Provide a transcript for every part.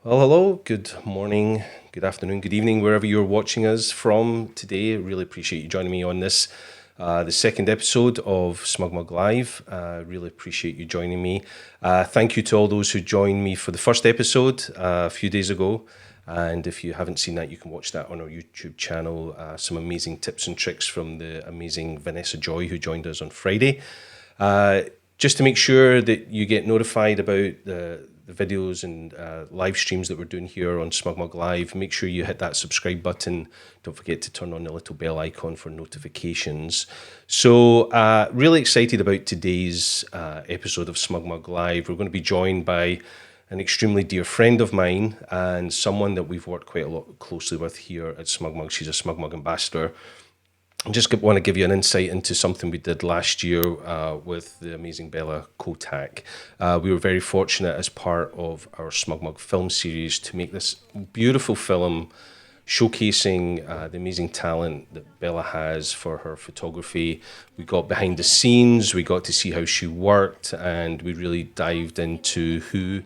Well, hello, good morning, good afternoon, good evening, wherever you're watching us from today. Really appreciate you joining me on this, the second episode of SmugMug Live. Really appreciate you joining me. Thank you to all those who joined me for the first episode a few days ago. And if you haven't seen that, you can watch that on our YouTube channel. Some amazing tips and tricks from the amazing Vanessa Joy, who joined us on Friday. Uh, just to make sure that you get notified about the videos and live streams that we're doing here on SmugMug Live, make sure you hit that subscribe button. Don't forget to turn on the little bell icon for notifications. So, really excited about today's episode of SmugMug Live. We're going to be joined by an extremely dear friend of mine and someone that we've worked quite a lot closely with here at SmugMug. She's a SmugMug ambassador. I just want to give you an insight into something we did last year with the amazing Bella Kotak. We were very fortunate as part of our SmugMug film series to make this beautiful film showcasing the amazing talent that Bella has for her photography. We got behind the scenes, we got to see how she worked, and we really dived into who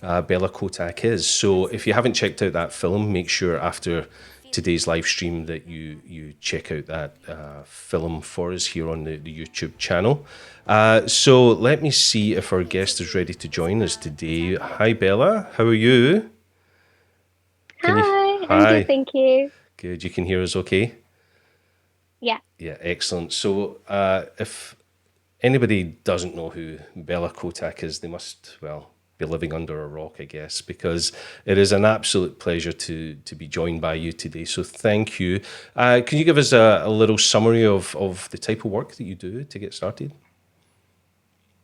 Bella Kotak is. So if you haven't checked out that film, make sure after today's live stream that you check out that film for us here on the YouTube channel. So let me see if our guest is ready to join us today. Hi Bella, how are you? Can you? Hi, I'm good, Hi, thank you. good. You can hear us okay? Yeah. Yeah, excellent. So if anybody doesn't know who Bella Kotak is, they must, well, be living under a rock, I guess, because it is an absolute pleasure to be joined by you today. So thank you. Can you give us a little summary of the type of work that you do to get started?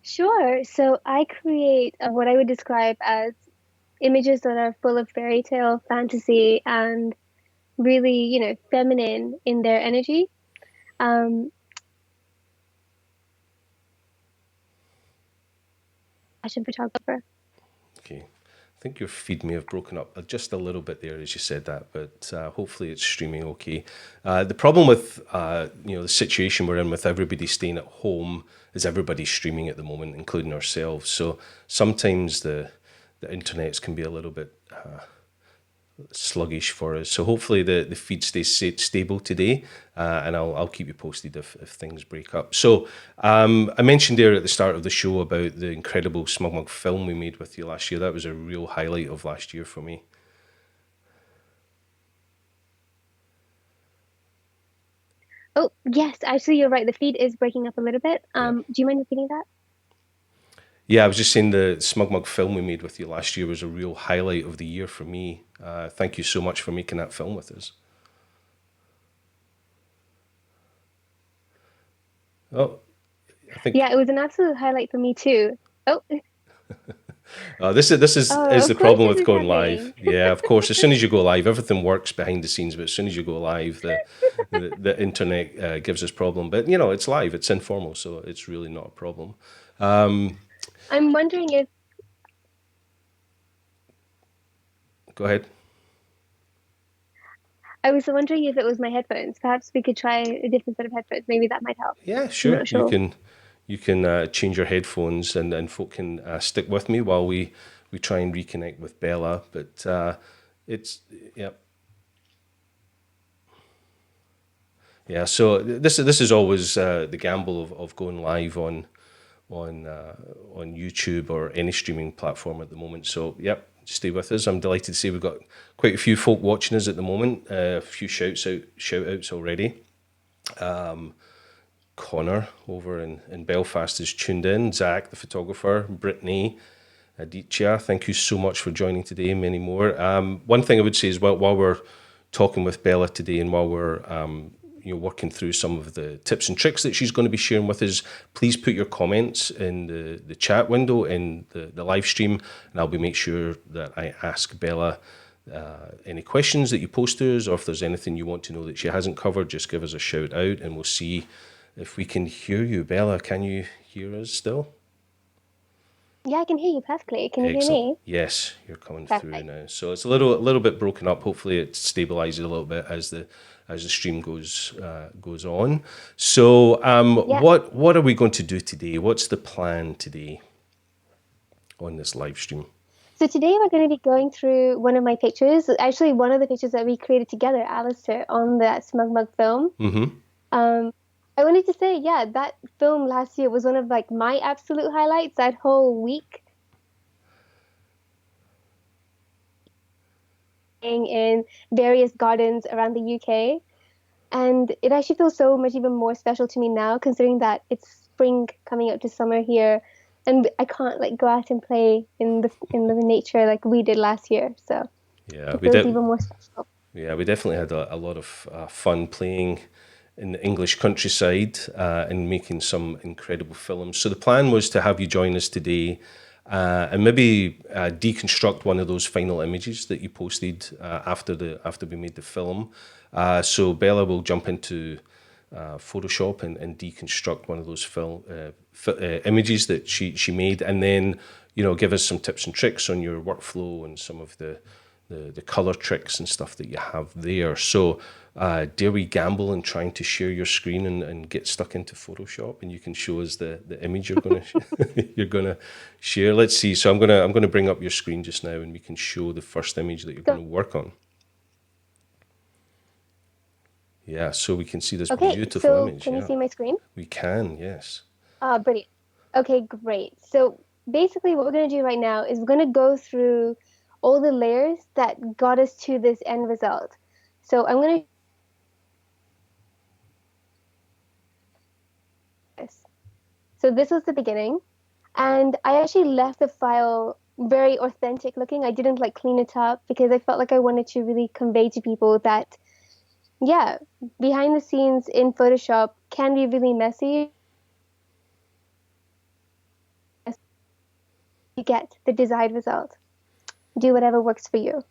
Sure. So I create what I would describe as images that are full of fairy tale fantasy and really, feminine in their energy. Um, Fashion photographer. Okay. I think your feed may have broken up just a little bit there as you said that, but hopefully it's streaming okay. The problem with the situation we're in with everybody staying at home is everybody's streaming at the moment, including ourselves. So sometimes the internets can be a little bit sluggish for us. So hopefully the feed stays stable today, and I'll keep you posted if things break up. So I mentioned there at the start of the show about the incredible SmugMug film we made with you last year. That was a real highlight of last year for me. Oh, yes, actually, you're right. The feed is breaking up a little bit. Yeah. Do you mind repeating that? Yeah, I was just saying the SmugMug film we made with you last year was a real highlight of the year for me. Thank you so much for making that film with us. Oh, I think Yeah, it was an absolute highlight for me too. Oh, this is oh, the of course problem this with is going live. happening. Yeah, of course. As soon as you go live, everything works behind the scenes, but as soon as you go live, the internet gives us problem. But it's live, it's informal, so it's really not a problem. I'm wondering if Go ahead. I was wondering if it was my headphones. Perhaps we could try a different set of headphones. Maybe that might help. Yeah, I'm sure. not You sure. can change your headphones, and folk can stick with me while we try and reconnect with Bella. But it's yeah. Yeah, so this is always the gamble of going live on YouTube or any streaming platform at the moment. So yep, stay with us. I'm delighted to say we've got quite a few folk watching us at the moment. A few shout outs already. Connor over in Belfast is tuned in. Zach, the photographer, Brittany, Aditya, thank you so much for joining today. Many more. One thing I would say is while we're talking with Bella today and while we're working through some of the tips and tricks that she's going to be sharing with us, please put your comments in the chat window in the live stream, and I'll be make sure that I ask Bella any questions that you post to us, or if there's anything you want to know that she hasn't covered, just give us a shout out and we'll see if we can hear you. Bella, can you hear us still? Yeah, I can hear you perfectly. Can you hear Excellent. me? Yes, you're coming through Perfect. now. So it's a little bit broken up. Hopefully, it stabilizes a little bit as the stream goes on. So, Yeah. what are we going to do today? What's the plan today on this live stream? So today we're going to be going through one of my pictures. Actually, one of the pictures that we created together, Alistair, on that SmugMug film. Mm-hmm. Um, I wanted to say, yeah, that film last year was one of like my absolute highlights. That whole week being in various gardens around the UK. And it actually feels so much even more special to me now, considering that it's spring coming up to summer here, and I can't like go out and play in the nature like we did last year. So Yeah, it feels even more special. we definitely had a lot of fun playing in the English countryside and making some incredible films. So the plan was to have you join us today and maybe deconstruct one of those final images that you posted after we made the film. So Bella will jump into Photoshop and deconstruct one of those images that she made, and then give us some tips and tricks on your workflow and some of the color tricks and stuff that you have there. So dare we gamble in trying to share your screen and get stuck into Photoshop, and you can show us the image you're gonna you're gonna share. Let's see. So I'm gonna bring up your screen just now, and we can show the first image that you're Go. gonna work on. Yeah, so we can see this Okay, beautiful so image. can you Yeah, see my screen? we can. Yes. Ah, brilliant. Okay, great. So basically, what we're going to do right now is we're going to go through all the layers that got us to this end result. So I'm going to. So this was the beginning, and I actually left the file very authentic looking. I didn't like clean it up because I felt like I wanted to really convey to people that, yeah, behind the scenes in Photoshop can be really messy. You get the desired result. Do whatever works for you.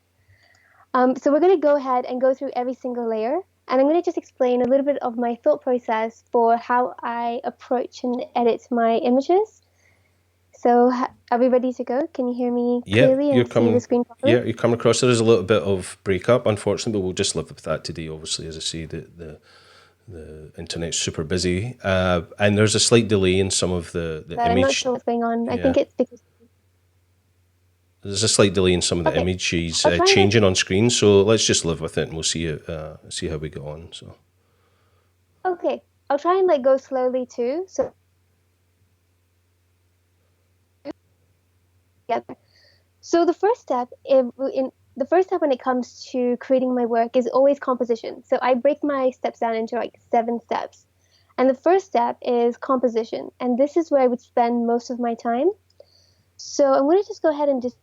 So we're going to go ahead and go through every single layer, and I'm going to just explain a little bit of my thought process for how I approach and edit my images. So are we ready to go? Can you hear me Yeah, clearly you're and see the coming. screen properly? Yeah, you come across. There is a little bit of breakup, unfortunately, but we'll just live with that today. Obviously, as I say, the internet's super busy, and there's a slight delay in some of the But I'm not image. sure what's going on. I Yeah, think it's because. there's a slight delay in some of the Okay, image she's I'll try and like. changing on screen. So let's just live with it, and we'll see how we go on. So Okay, I'll try and like go slowly too. So yeah. So the first step in the first step when it comes to creating my work is always composition. So I break my steps down into like 7 steps. And the first step is composition. And this is where I would spend most of my time. So I'm going to just go ahead and just.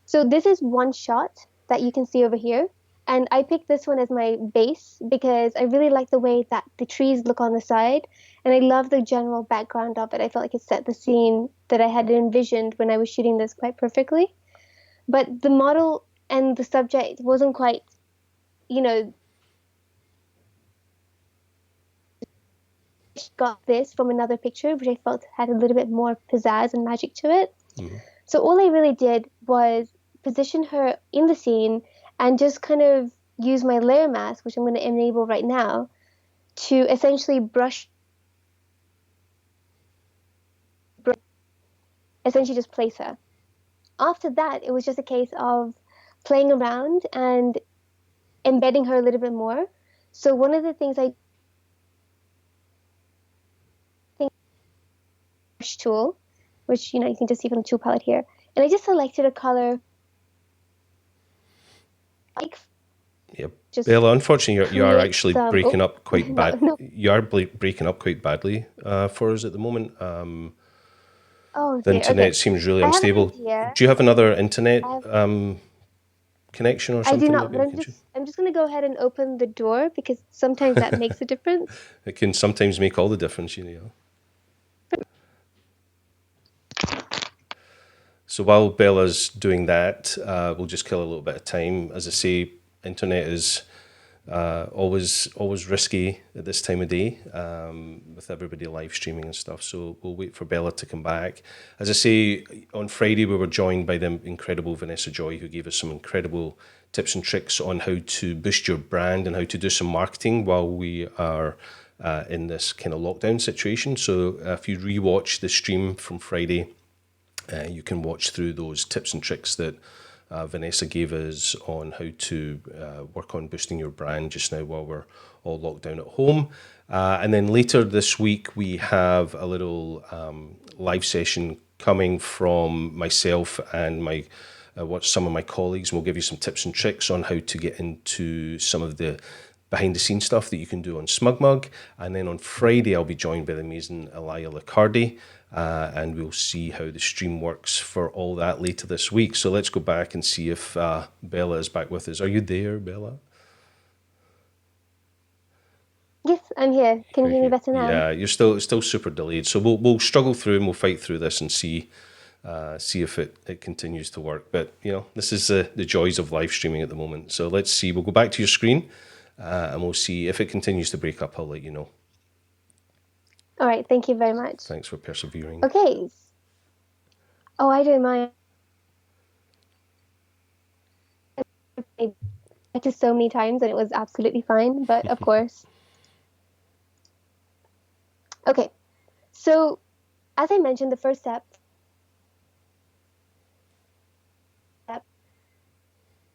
So this is one shot that you can see over here. And I picked this one as my base because I really like the way that the trees look on the side. And I love the general background of it. I felt like it set the scene that I had envisioned when I was shooting this quite perfectly. But the model and the subject wasn't quite, you know, got this from another picture, which I felt had a little bit more pizzazz and magic to it. So all I really did was position her in the scene and just kind of use my layer mask, which I'm going to enable right now, to essentially essentially just place her. After that, it was just a case of playing around and embedding her a little bit more. So one of the things I think brush tool, which you can just see from the tool palette here, and I just selected a color like yep. just Bella, unfortunately, you are create actually some. breaking Oh, up quite no, bad. no. You are breaking up quite badly for us at the moment. Oh The dear. Okay, internet seems really I have an unstable. idea. Do you have another internet I have. connection or I do something not, maybe but we can choose? I'm just gonna go ahead and open the door because sometimes that makes a difference. It can sometimes make all the difference, you know. So while Bella's doing that, we'll just kill a little bit of time. As I say, internet is always risky at this time of day with everybody live streaming and stuff. So we'll wait for Bella to come back. As I say, on Friday we were joined by the incredible Vanessa Joy, who gave us some incredible tips and tricks on how to boost your brand and how to do some marketing while we are in this kind of lockdown situation. So if you rewatch the stream from Friday, you can watch through those tips and tricks that Vanessa gave us on how to work on boosting your brand just now while we're all locked down at home. And then later this week, we have a little live session coming from myself and some of my colleagues. We'll give you some tips and tricks on how to get into some of the behind the scenes stuff that you can do on SmugMug. And then on Friday, I'll be joined by the amazing Elia Licardi, and we'll see how the stream works for all that later this week. So let's go back and see if Bella is back with us. Are you there, Bella? Yes, I'm here. Can you hear me better now? Yeah, you're still super delayed. So we'll struggle through and we'll fight through this and see if it continues to work. But this is the joys of live streaming at the moment. So let's see. We'll go back to your screen and we'll see if it continues to break up. I'll let you know. All right. Thank you very much. Thanks for persevering. Okay. Oh, I don't mind. I practiced so many times and it was absolutely fine. But of course. Okay. So as I mentioned, the first step,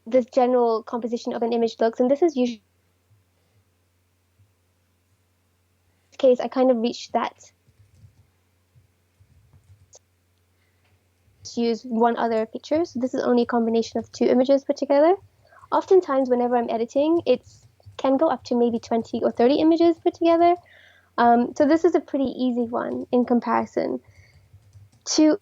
this general composition of an image looks, and this is usually case I kind of reached that. Use one other picture, so this is only a combination of two images put together. Oftentimes whenever I'm editing, it can go up to maybe 20 or 30 images put together. So this is a pretty easy one in comparison to,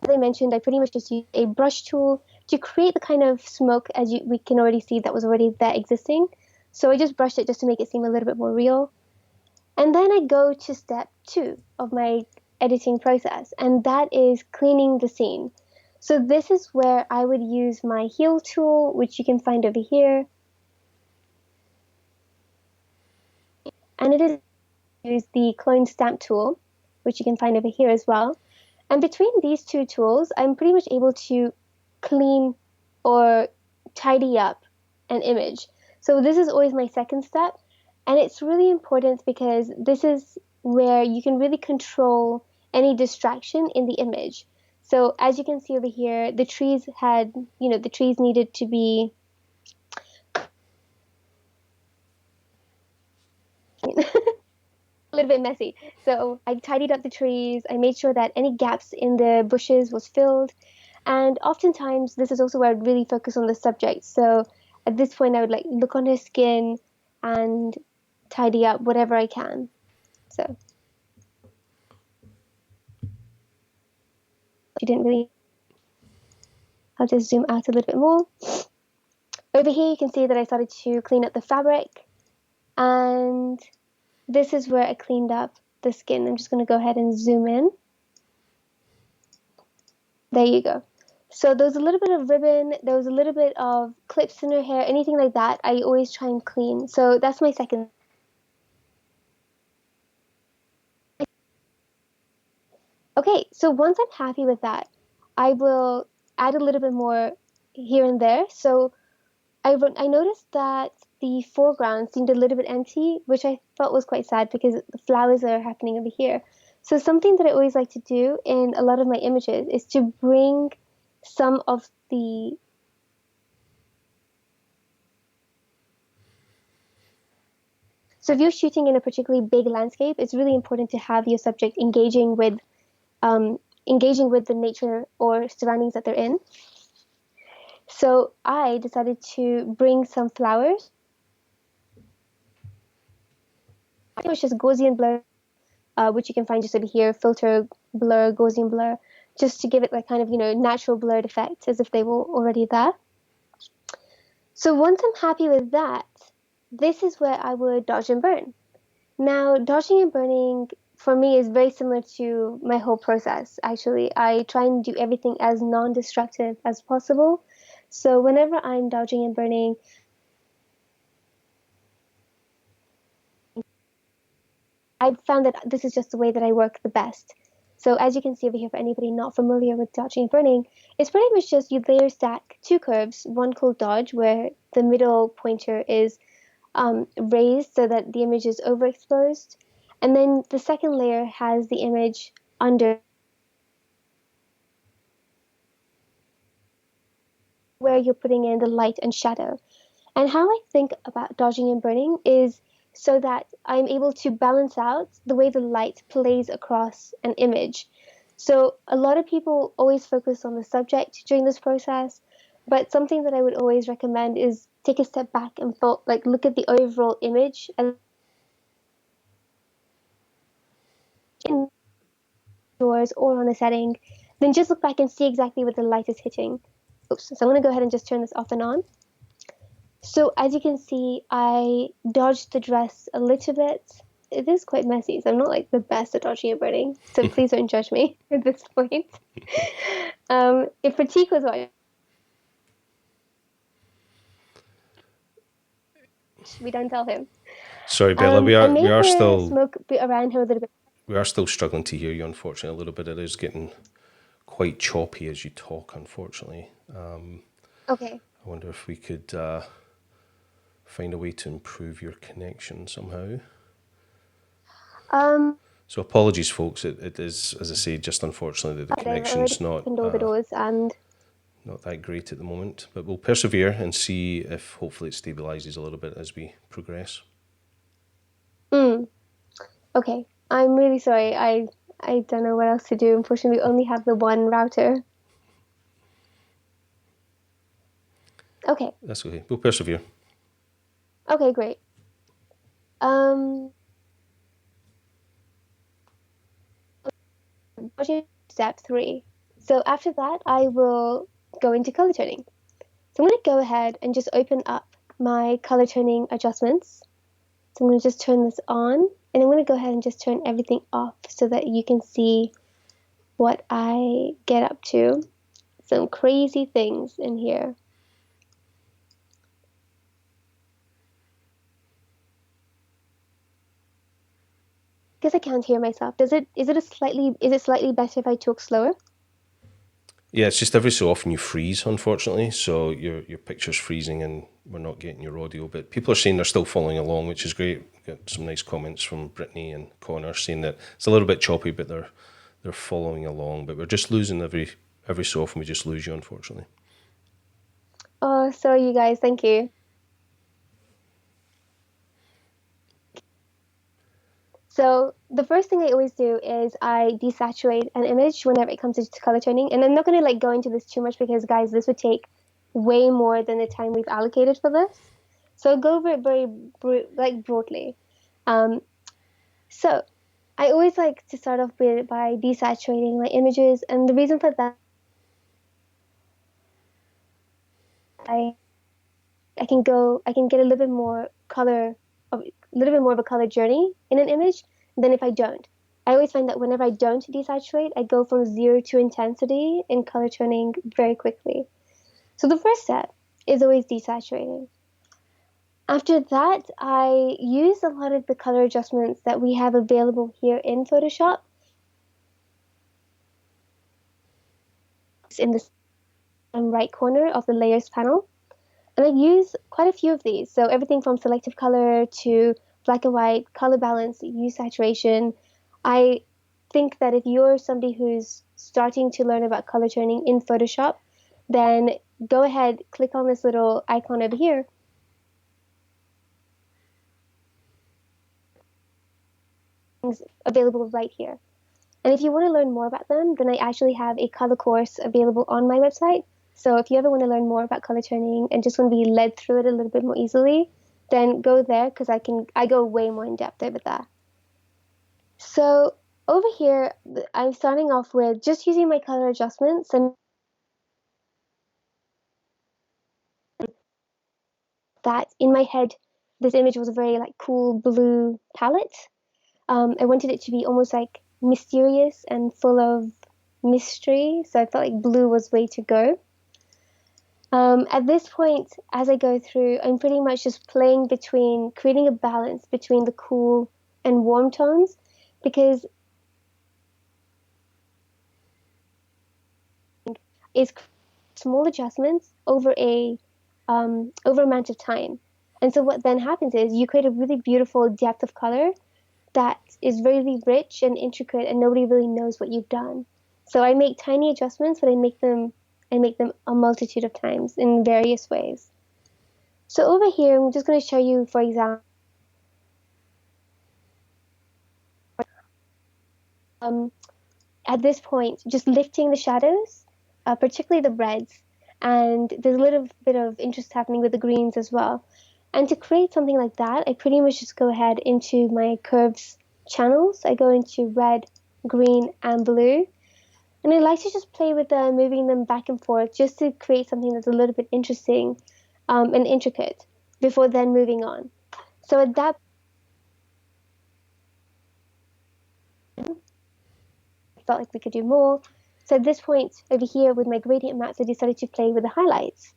as I mentioned, I pretty much just used a brush tool to create the kind of smoke as we can already see that was already there existing. So I just brushed it just to make it seem a little bit more real. And then I go to step 2 of my editing process, and that is cleaning the scene. So this is where I would use my heal tool, which you can find over here. And it is use the clone stamp tool, which you can find over here as well. And between these two tools, I'm pretty much able to clean or tidy up an image. So this is always my second step, and it's really important because this is where you can really control any distraction in the image. So as you can see over here, the trees needed to be a little bit messy. So I tidied up the trees. I made sure that any gaps in the bushes was filled. And oftentimes, this is also where I'd really focus on the subject. So at this point, I would look on her skin and tidy up whatever I can. So you didn't really. I'll just zoom out a little bit more. Over here, you can see that I started to clean up the fabric, and this is where I cleaned up the skin. I'm just going to go ahead and zoom in. There you go. So there was a little bit of ribbon, there was a little bit of clips in her hair, anything like that, I always try and clean. So that's my second. Okay, so once I'm happy with that, I will add a little bit more here and there. So I noticed that the foreground seemed a little bit empty, which I felt was quite sad because the flowers are happening over here. So something that I always like to do in a lot of my images is to bring some of the So if you're shooting in a particularly big landscape, it's really important to have your subject engaging with the nature or surroundings that they're in. So I decided to bring some flowers. It was just Gaussian blur, which you can find just over here, filter, blur, Gaussian blur, just to give it that kind of, natural blurred effect as if they were already there. So once I'm happy with that, this is where I would dodge and burn. Now, dodging and burning for me is very similar to my whole process, actually. I try and do everything as non-destructive as possible. So whenever I'm dodging and burning, I've found that this is just the way that I work the best. So as you can see over here, for anybody not familiar with dodging and burning, it's pretty much just you layer stack two curves, one called dodge, where the middle pointer is raised so that the image is overexposed. And then the second layer has the image under, where you're putting in the light and shadow. And how I think about dodging and burning is so that I'm able to balance out the way the light plays across an image. So a lot of people always focus on the subject during this process, but something that I would always recommend is take a step back and look at the overall image and indoors or on a setting, then just look back and see exactly what the light is hitting. Oops, so I'm going to go ahead and just turn this off and on. So as you can see, I dodged the dress a little bit. It is quite messy, so I'm not like the best at dodging and burning. So please don't judge me at this point. If Pratik was watching, we don't tell him. Sorry, Bella, I made we are the still smoke bit around him a little bit. we are still struggling to hear you. Unfortunately, a little bit. It is getting quite choppy as you talk. Unfortunately, Okay. I wonder if we could find a way to improve your connection somehow. So apologies, folks. It is, as I say, just unfortunately that the I've already connection's opened all the doors and. not that great at the moment. But we'll persevere and see if hopefully it stabilises a little bit as we progress. Okay. I'm really sorry. I don't know what else to do. Unfortunately, we only have the one router. Okay. That's okay. We'll persevere. Okay, great. Step 3. So after that, I will go into color toning. So I'm going to go ahead and just open up my color toning adjustments. So I'm going to just turn this on, and I'm going to go ahead and just turn everything off so that you can see what I get up to. Some crazy things in here. Because I can't hear myself. Is it slightly better if I talk slower? Yeah, it's just every so often you freeze, unfortunately. So your picture's freezing and we're not getting your audio. But people are saying they're still following along, which is great. We've got some nice comments from Brittany and Connor saying that it's a little bit choppy, but they're following along. But we're just losing every so often we just lose you, unfortunately. Oh, sorry, you guys. Thank you. So the first thing I always do is I desaturate an image whenever it comes to color toning. And I'm not going to go into this too much because, guys, this would take way more than the time we've allocated for this. So I'll go over it very broadly. So I always like to start off by desaturating my images, and the reason for that, I can get a little bit more of a color journey in an image than if I don't. I always find that whenever I don't desaturate, I go from 0 to intensity in color toning very quickly. So the first step is always desaturating. After that, I use a lot of the color adjustments that we have available here in Photoshop. It's in the right corner of the layers panel. And I use quite a few of these. So everything from selective color to black and white, color balance, hue saturation. I think that if you're somebody who's starting to learn about color toning in Photoshop, then go ahead, click on this little icon over here. Available right here. And if you want to learn more about them, then I actually have a color course available on my website. So if you ever want to learn more about color toning and just want to be led through it a little bit more easily, then go there because I go way more in depth over there. So over here, I'm starting off with just using my color adjustments, and that in my head, this image was a very cool blue palette. I wanted it to be almost mysterious and full of mystery, so I felt like blue was way to go. At this point, as I go through, I'm pretty much just playing between creating a balance between the cool and warm tones, because it's small adjustments over a amount of time. And so what then happens is you create a really beautiful depth of color that is really rich and intricate, and nobody really knows what you've done. So I make tiny adjustments, but I make them a multitude of times in various ways. So over here, I'm just going to show you, for example, um, at this point, just lifting the shadows, particularly the reds, and there's a little bit of interest happening with the greens as well. And to create something like that, I pretty much just go ahead into my curves channels. I go into red, green, and blue. And I like to just play with them, moving them back and forth, just to create something that's a little bit interesting and intricate before then moving on. So at that point, I felt like we could do more. So at this point over here with my gradient maps, I decided to play with the highlights.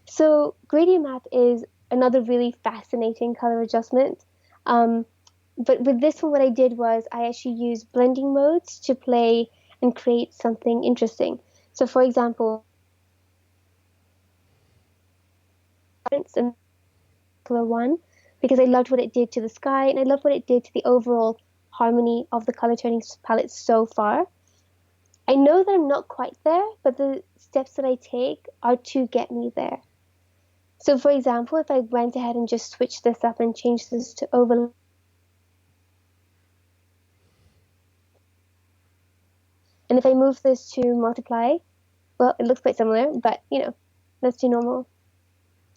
So gradient map is another really fascinating color adjustment. But with this one, what I did was I actually used blending modes to play and create something interesting. So for example, and color one, because I loved what it did to the sky and I loved what it did to the overall harmony of the color turning palette so far. I know that I'm not quite there, but the steps that I take are to get me there. So for example, if I went ahead and just switched this up and changed this to overlay, and if I move this to multiply, well, it looks quite similar, but let's do normal.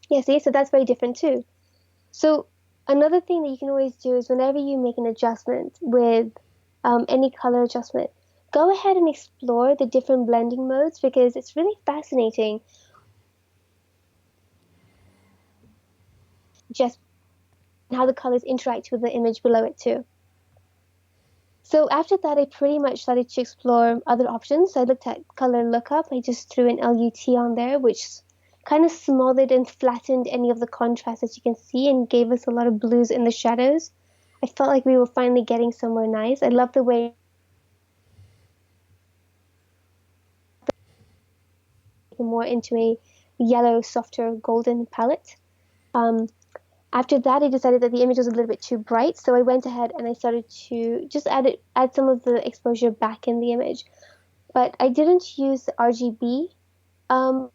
Yeah, see, so that's very different too. So another thing that you can always do is whenever you make an adjustment with any color adjustment, go ahead and explore the different blending modes, because it's really fascinating just how the colors interact with the image below it too. So after that, I pretty much started to explore other options. I looked at color lookup. I just threw an LUT on there, which kind of smothered and flattened any of the contrast that you can see and gave us a lot of blues in the shadows. I felt like we were finally getting somewhere nice. I love the way more into a yellow, softer, golden palette. Um, After that, I decided that the image was a little bit too bright, so I went ahead and I started to just add some of the exposure back in the image. But I didn't use the RGB. I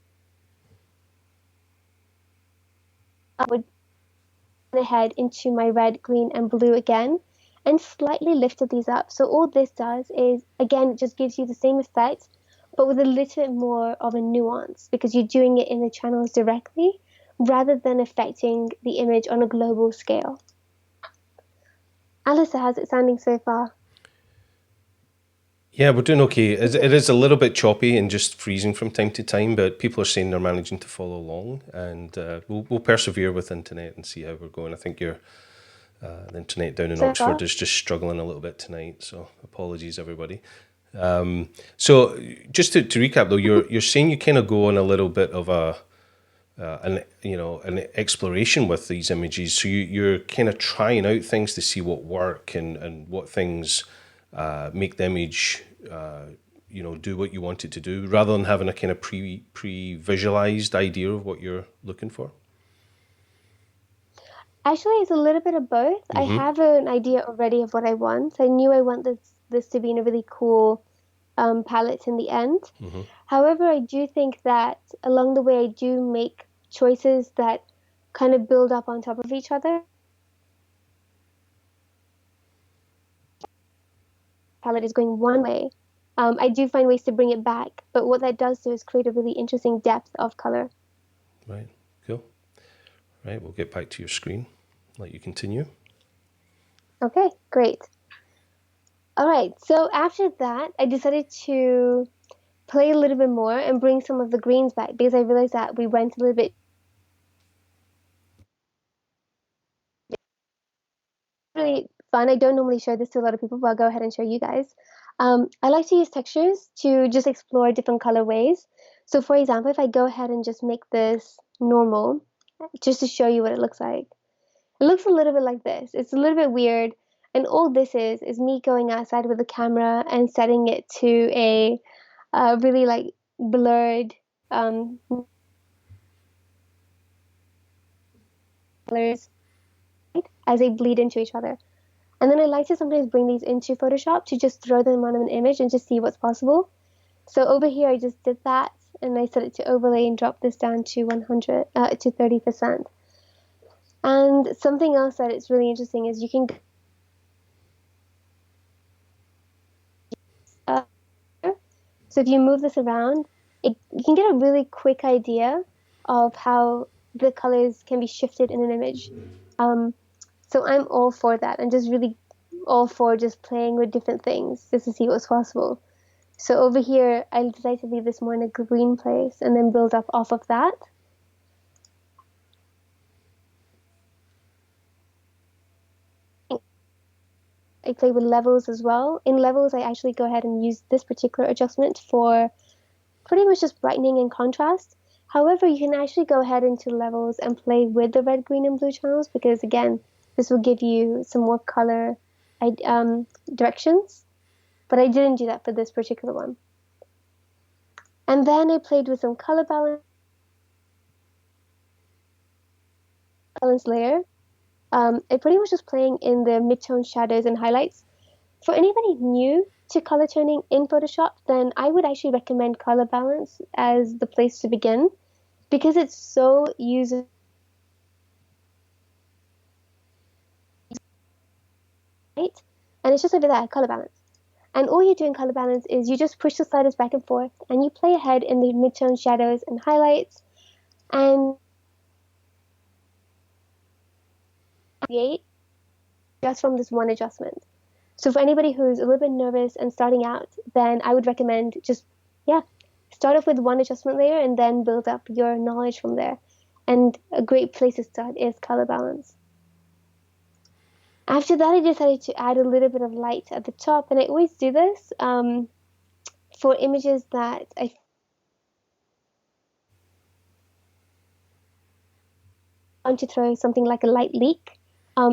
would go ahead into my red, green, and blue again and slightly lifted these up. So all this does is, again, it just gives you the same effect, but with a little bit more of a nuance, because you're doing it in the channels directly rather than affecting the image on a global scale. Alistair, how's it sounding so far? Yeah, we're doing okay. It is a little bit choppy and just freezing from time to time, but people are saying they're managing to follow along, and we'll persevere with internet and see how we're going. I think the internet down in So Oxford far? is just struggling a little bit tonight, so apologies everybody. So just to recap though, you're saying you kind of go on a little bit of an exploration with these images. So you're kind of trying out things to see what work and what things make the image do what you want it to do, rather than having a kind of pre visualized idea of what you're looking for. Actually, it's a little bit of both. I have an idea already of what I want. I knew I want this to be in a really cool palette in the end. However, I do think that along the way, I do make choices that kind of build up on top of each other. Palette is going one way. I do find ways to bring it back, but what that does do is create a really interesting depth of color. Right, cool. Right, we'll get back to your screen, let you continue. Okay, great. All right, so after that, I decided to play a little bit more and bring some of the greens back, because I realized that we went a little bit really fun. I don't normally show this to a lot of people, but I'll go ahead and show you guys. I like to use textures to just explore different colorways. So for example, if I go ahead and just make this normal, just to show you what it looks like. It looks a little bit like this. It's a little bit weird. And all this is me going outside with the camera and setting it to a really like blurred, colors as they bleed into each other. And then I like to sometimes bring these into Photoshop to just throw them on an image and just see what's possible. So over here, I just did that, and I set it to overlay and drop this down to 30%. And something else that is really interesting is you can so if you move this around, you can get a really quick idea of how the colors can be shifted in an image. So I'm all for that. I'm just really all for just playing with different things just to see what's possible. So over here, I decided to leave this more in a green place and then build up off of that. I play with levels as well. In levels, I actually go ahead and use this particular adjustment for pretty much just brightening and contrast. However, you can actually go ahead into levels and play with the red, green, and blue channels because, again, this will give you some more color directions. But I didn't do that for this particular one. And then I played with some color balance layer. I pretty much just playing in the mid-tone shadows and highlights. For anybody new to color toning in Photoshop, then I would actually recommend color balance as the place to begin because it's so user right, and it's just over there, color balance. And all you do in color balance is you just push the sliders back and forth and you play ahead in the mid-tone shadows and highlights and create just from this one adjustment. So for anybody who's a little bit nervous and starting out, then I would recommend just, start off with one adjustment layer and then build up your knowledge from there. And a great place to start is color balance. After that, I decided to add a little bit of light at the top, and I always do this for images that I want to throw something like a light leak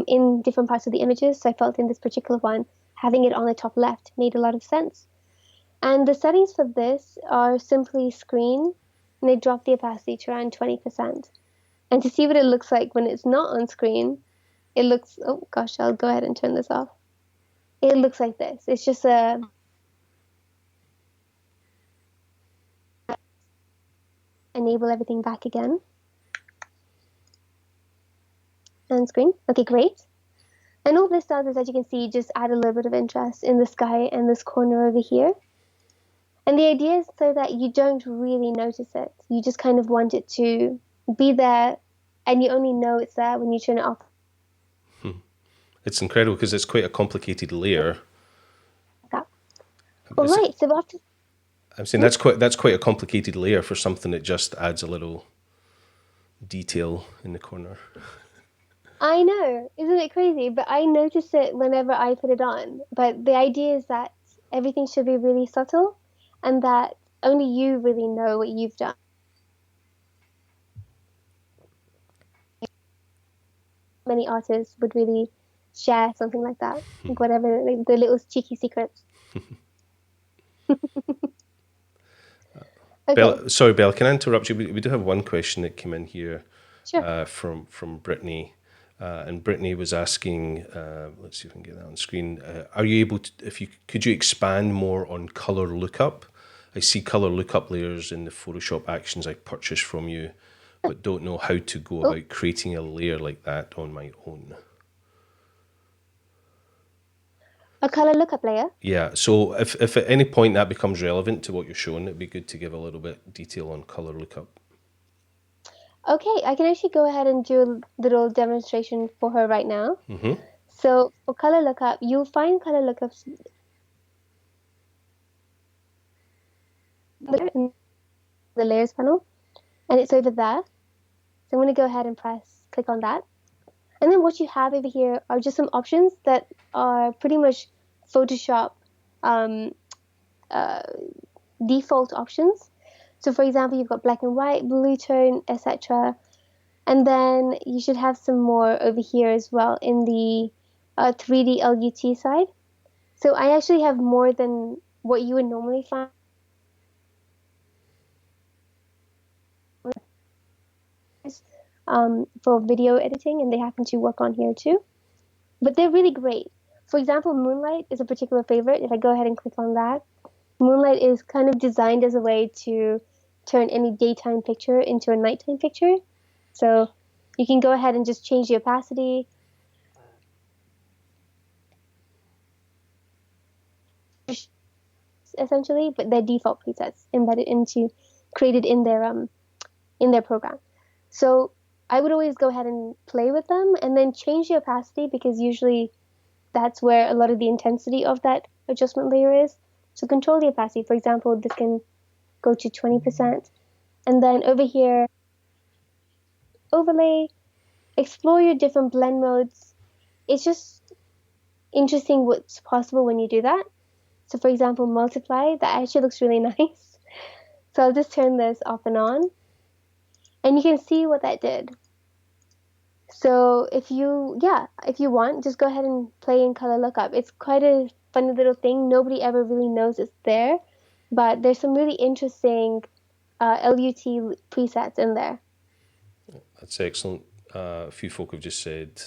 in different parts of the images. So I felt in this particular one, having it on the top left made a lot of sense. And the settings for this are simply screen, and I drop the opacity to around 20%. And to see what it looks like when it's not on screen, it looks, oh gosh, I'll go ahead and turn this off. It looks like this. It's just enable everything back again. And screen. Okay, great. And all this does is, as you can see, just add a little bit of interest in the sky and this corner over here. And the idea is so that you don't really notice it. You just kind of want it to be there, and you only know it's there when you turn it off. It's incredible because it's quite a complicated layer. All right, so after I'm saying that's quite a complicated layer for something that just adds a little detail in the corner. I know, isn't it crazy? But I notice it whenever I put it on. But the idea is that everything should be really subtle and that only you really know what you've done. Many artists would really share something like that, like whatever, like the little cheeky secrets. Okay. Sorry, Bella, can I interrupt you? We do have one question that came in here. Sure. From Brittany. And Brittany was asking, let's see if I can get that on screen. Are you able to, could you expand more on color lookup? I see color lookup layers in the Photoshop actions I purchased from you, but don't know how to go about creating a layer like that on my own. A color lookup layer? Yeah, so if at any point that becomes relevant to what you're showing, it'd be good to give a little bit detail on color lookup. Okay, I can actually go ahead and do a little demonstration for her right now. So for color lookup, you'll find color lookups in the layers panel, and it's over there. So I'm going to go ahead and click on that. And then what you have over here are just some options that are pretty much Photoshop default options. So for example, you've got black and white, blue tone, etc. And then you should have some more over here as well in the 3D LUT side. So I actually have more than what you would normally find. for video editing, and they happen to work on here too. But they're really great. For example, Moonlight is a particular favorite. If I go ahead and click on that, Moonlight is kind of designed as a way to turn any daytime picture into a nighttime picture. So you can go ahead and just change the opacity. Essentially, but they're default presets embedded into, created in their program. So I would always go ahead and play with them and then change the opacity, because usually that's where a lot of the intensity of that adjustment layer is. So control the opacity. For example, this can go to 20%. And then over here, overlay, explore your different blend modes. It's just interesting what's possible when you do that. So for example, multiply, that actually looks really nice. So I'll just turn this off and on, and you can see what that did. So if you want, just go ahead and play in color lookup. It's quite a funny little thing. Nobody ever really knows it's there, but there's some really interesting LUT presets in there. That's excellent. A few folk have just said,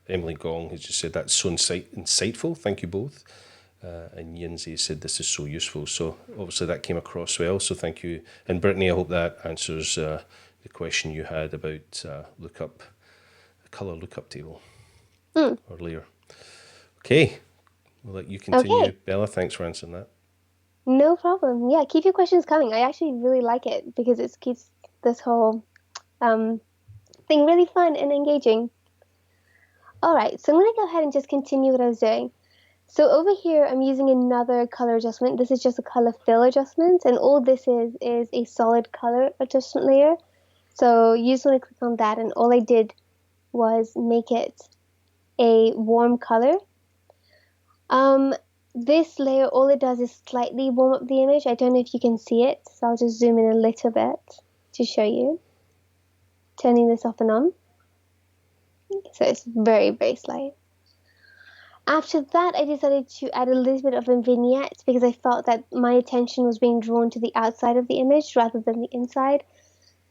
Emily Gong has just said, that's so insightful. Thank you both. And Yinzi said, this is so useful. So obviously that came across well. So thank you. And Brittany, I hope that answers the question you had about lookup, color lookup table or layer. Okay, we'll let you continue. Okay. Bella, thanks for answering that. No problem. Yeah, keep your questions coming. I actually really like it because it keeps this whole thing really fun and engaging. All right, so I'm going to go ahead and just continue what I was doing. So over here, I'm using another color adjustment. This is just a color fill adjustment, and all this is a solid color adjustment layer. So you just want to click on that, and all I did was make it a warm color. This layer, all it does is slightly warm up the image. I don't know if you can see it, so I'll just zoom in a little bit to show you. Turning this off and on. So it's very, very slight. After that, I decided to add a little bit of a vignette because I felt that my attention was being drawn to the outside of the image rather than the inside.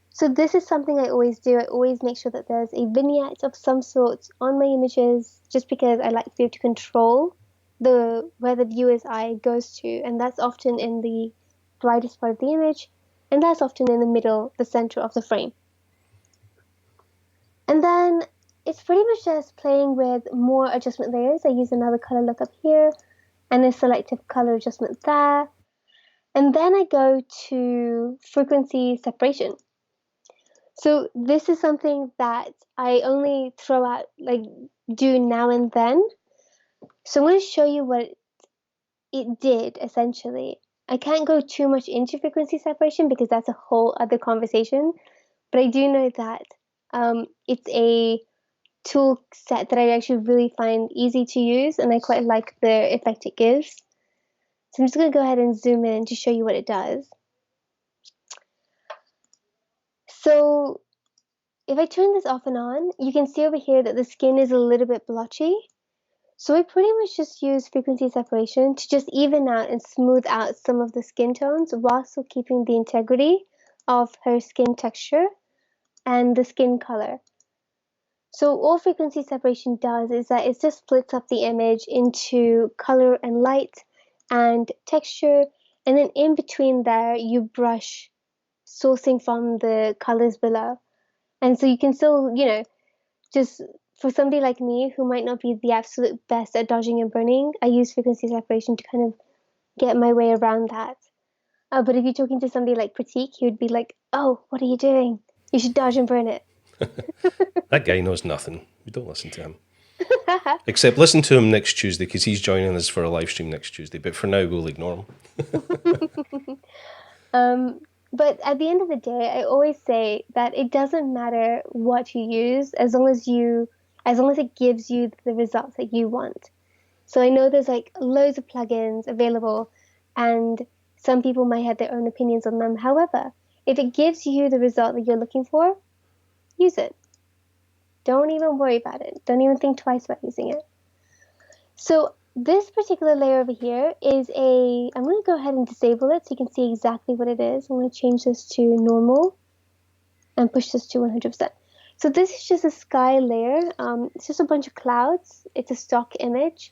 So this is something I always do. I always make sure that there's a vignette of some sort on my images, just because I like to be able to control where the viewer's eye goes to, and that's often in the brightest part of the image, and that's often in the middle, the center of the frame. And then it's pretty much just playing with more adjustment layers. I use another color lookup here and a selective color adjustment there. And then I go to frequency separation. So this is something that I only throw out, like do now and then. So I'm going to show you what it did essentially. I can't go too much into frequency separation because that's a whole other conversation. But I do know that it's a tool set that I actually really find easy to use, and I quite like the effect it gives. So I'm just going to go ahead and zoom in to show you what it does. So if I turn this off and on, you can see over here that the skin is a little bit blotchy. So I pretty much just use frequency separation to just even out and smooth out some of the skin tones while still keeping the integrity of her skin texture and the skin color. So all frequency separation does is that it just splits up the image into color and light and texture, and then in between there you brush sourcing from the colors below. And so you can still, just for somebody like me who might not be the absolute best at dodging and burning, I use frequency separation to kind of get my way around that. But if you're talking to somebody like Pratik, he would be like, oh, what are you doing? You should dodge and burn it. That guy knows nothing. We don't listen to him. Except listen to him next Tuesday, because he's joining us for a live stream next Tuesday. But for now, we'll ignore him. But at the end of the day, I always say that it doesn't matter what you use as long as it gives you the results that you want. So I know there's like loads of plugins available, and some people might have their own opinions on them. However, if it gives you the result that you're looking for, use it. Don't even worry about it. Don't even think twice about using it. So this particular layer over here is I'm going to go ahead and disable it so you can see exactly what it is. I'm going to change this to normal and push this to 100%. So this is just a sky layer. It's just a bunch of clouds. It's a stock image.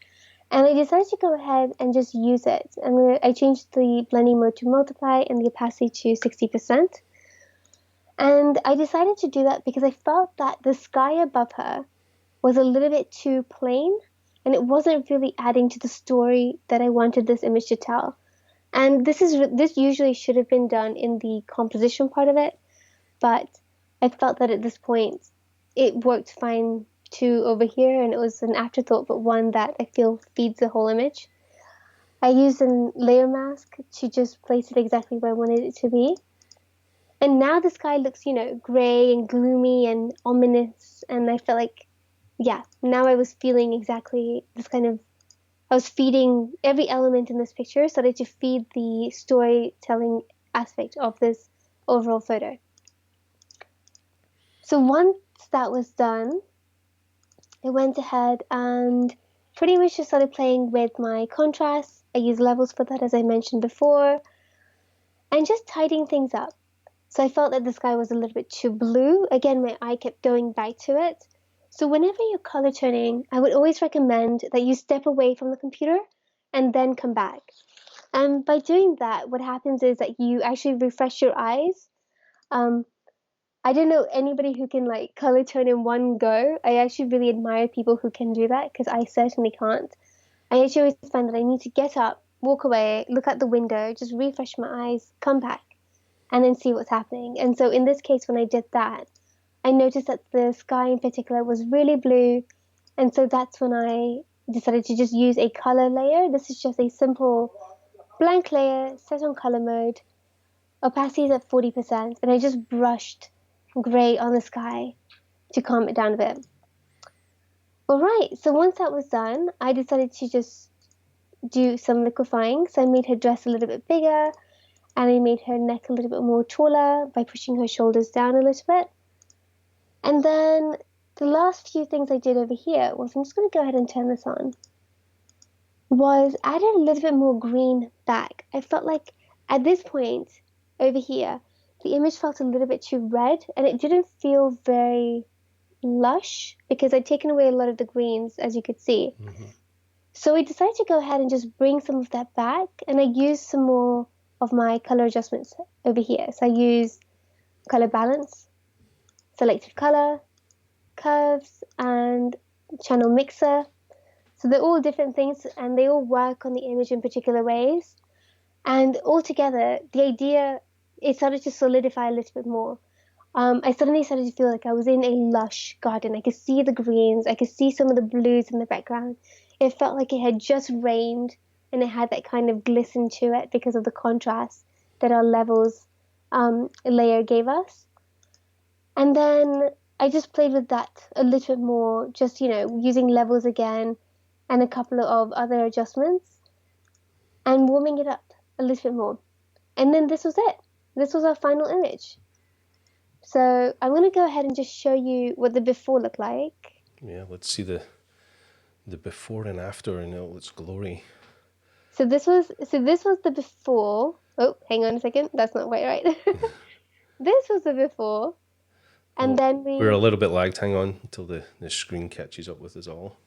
And I decided to go ahead and just use it. And I changed the blending mode to multiply and the opacity to 60%. And I decided to do that because I felt that the sky above her was a little bit too plain and it wasn't really adding to the story that I wanted this image to tell. And this usually should have been done in the composition part of it, but I felt that at this point it worked fine too over here, and it was an afterthought, but one that I feel feeds the whole image. I used a layer mask to just place it exactly where I wanted it to be. And now the sky looks, gray and gloomy and ominous, and I felt like, yeah, now I was feeling exactly this kind of, I was feeding every element in this picture so that to feed the storytelling aspect of this overall photo. So once that was done, I went ahead and pretty much just started playing with my contrast. I used levels for that, as I mentioned before, and just tidying things up. So I felt that the sky was a little bit too blue. Again, my eye kept going back to it. So whenever you're color turning, I would always recommend that you step away from the computer and then come back. And by doing that, what happens is that you actually refresh your eyes. Um, I don't know anybody who can like color tone in one go. I actually really admire people who can do that because I certainly can't. I actually always find that I need to get up, walk away, look out the window, just refresh my eyes, come back, and then see what's happening. And so in this case, when I did that, I noticed that the sky in particular was really blue. And so that's when I decided to just use a color layer. This is just a simple blank layer set on color mode. Opacity is at 40%. And I just brushed gray on the sky to calm it down a bit. All right, so once that was done, I decided to just do some liquefying. So I made her dress a little bit bigger, and I made her neck a little bit more taller by pushing her shoulders down a little bit. And then the last few things I did over here was, I'm just going to go ahead and turn this on, was added a little bit more green back. I felt like at this point over here, the image felt a little bit too red and it didn't feel very lush because I'd taken away a lot of the greens, as you could see. Mm-hmm. So I decided to go ahead and just bring some of that back, and I used some more of my color adjustments over here. So I used color balance, selective color, curves, and channel mixer. So they're all different things and they all work on the image in particular ways. And altogether, the idea, it started to solidify a little bit more. I suddenly started to feel like I was in a lush garden. I could see the greens. I could see some of the blues in the background. It felt like it had just rained and it had that kind of glisten to it because of the contrast that our levels layer gave us. And then I just played with that a little bit more, just, using levels again and a couple of other adjustments and warming it up a little bit more. And then this was it. This was our final image. So I'm going to go ahead and just show you what the before looked like. Yeah, let's see the before and after in all its glory. So this was the before. Oh, hang on a second. That's not quite right. This was the before. And then we're a little bit lagged. Hang on until the screen catches up with us all.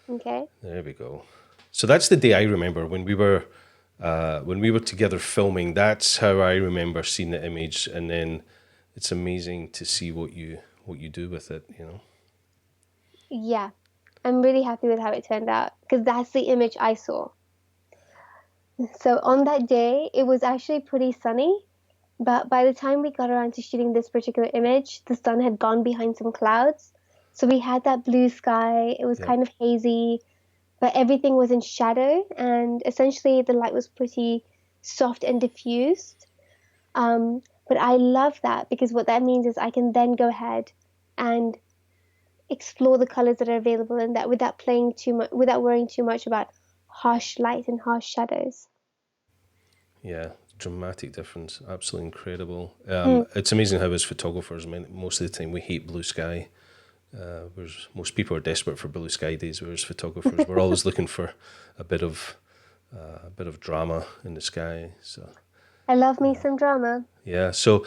Okay. There we go. So that's the day I remember when we were together filming. That's how I remember seeing the image, and then it's amazing to see what you do with it. Yeah, I'm really happy with how it turned out because that's the image I saw. So on that day, it was actually pretty sunny. But by the time we got around to shooting this particular image, the sun had gone behind some clouds. So we had that blue sky. It was kind of hazy, but everything was in shadow. And essentially the light was pretty soft and diffused. But I love that because what that means is I can then go ahead and explore the colors that are available in that without worrying too much about harsh light and harsh shadows. Yeah. Dramatic difference, absolutely incredible. It's amazing how as photographers, most of the time we hate blue sky. Whereas most people are desperate for blue sky days, whereas photographers we're always looking for a bit of drama in the sky. So I love me some drama. Yeah. So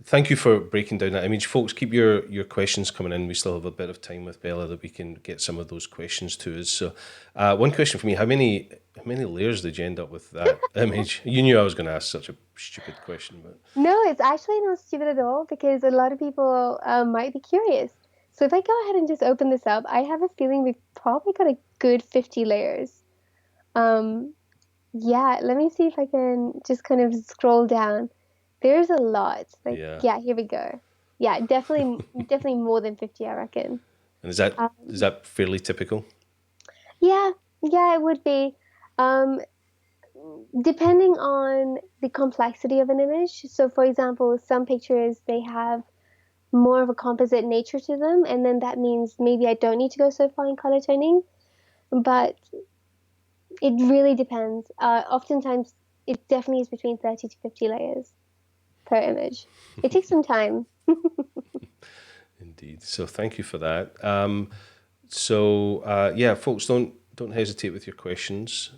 thank you for breaking down that image. Folks, keep your questions coming in. We still have a bit of time with Bella that we can get some of those questions to us. So, one question for me: how many layers did you end up with that image? You knew I was going to ask such a stupid question, but No, it's actually not stupid at all because a lot of people might be curious. So if I go ahead and just open this up, I have a feeling we've probably got a good 50 layers. Um, yeah, let me see if I can just kind of scroll down. There's a lot. Like, yeah. yeah, here we go. Yeah, definitely more than 50, I reckon. And is that Um, is that fairly typical? yeah, yeah, it would be. Um, Depending on the complexity of an image. So, for example, some pictures they have more of a composite nature to them, and then that means maybe I don't need to go so far in color toning. But it really depends. Oftentimes, it definitely is between 30 to 50 layers per image. It takes some time. Indeed. So thank you for that. Yeah, folks, don't hesitate with your questions.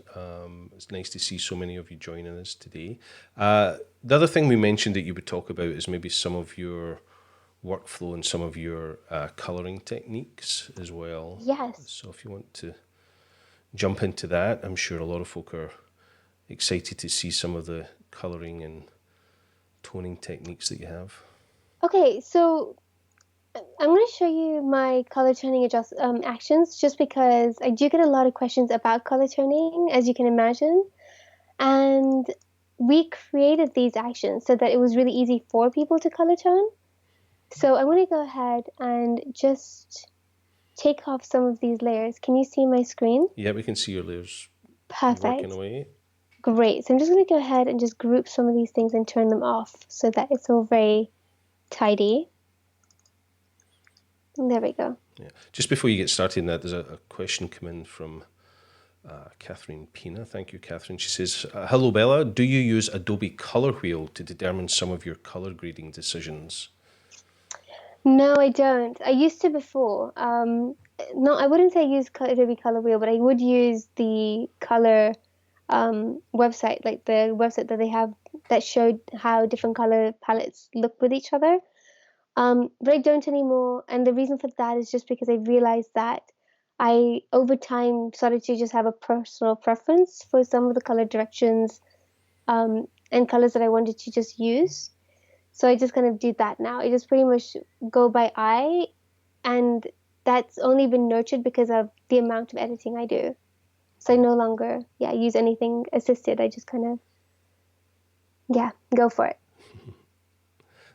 It's nice to see so many of you joining us today. The other thing we mentioned that you would talk about is maybe some of your workflow and some of your coloring techniques as well. Yes. So if you want to jump into that, I'm sure a lot of folk are excited to see some of the coloring and toning techniques that you have. Okay, so I'm going to show you my color toning actions just because I do get a lot of questions about color toning, as you can imagine. And we created these actions so that it was really easy for people to color tone. So I'm going to go ahead and just take off some of these layers. Can you see my screen? Yeah, we can see your layers working Perfect. away. Great. So I'm just going to go ahead and just group some of these things and turn them off so that it's all very tidy. And there we go. Yeah. Just before you get started in that, there's a question come in from Catherine Pina. Thank you, Catherine. She says, hello, Bella. Do you use Adobe Color Wheel to determine some of your color grading decisions? No, I don't. I used to before. No, I wouldn't say I use Adobe Color Wheel, but I would use the color website, like the website that they have that showed how different color palettes look with each other. But I don't anymore, and the reason for that is just because I realized that I, over time, started to just have a personal preference for some of the color directions and colors that I wanted to just use. So I just kind of do that now. I just pretty much go by eye, and that's only been nurtured because of the amount of editing I do. So I no longer, use anything assisted. I just kind of, go for it.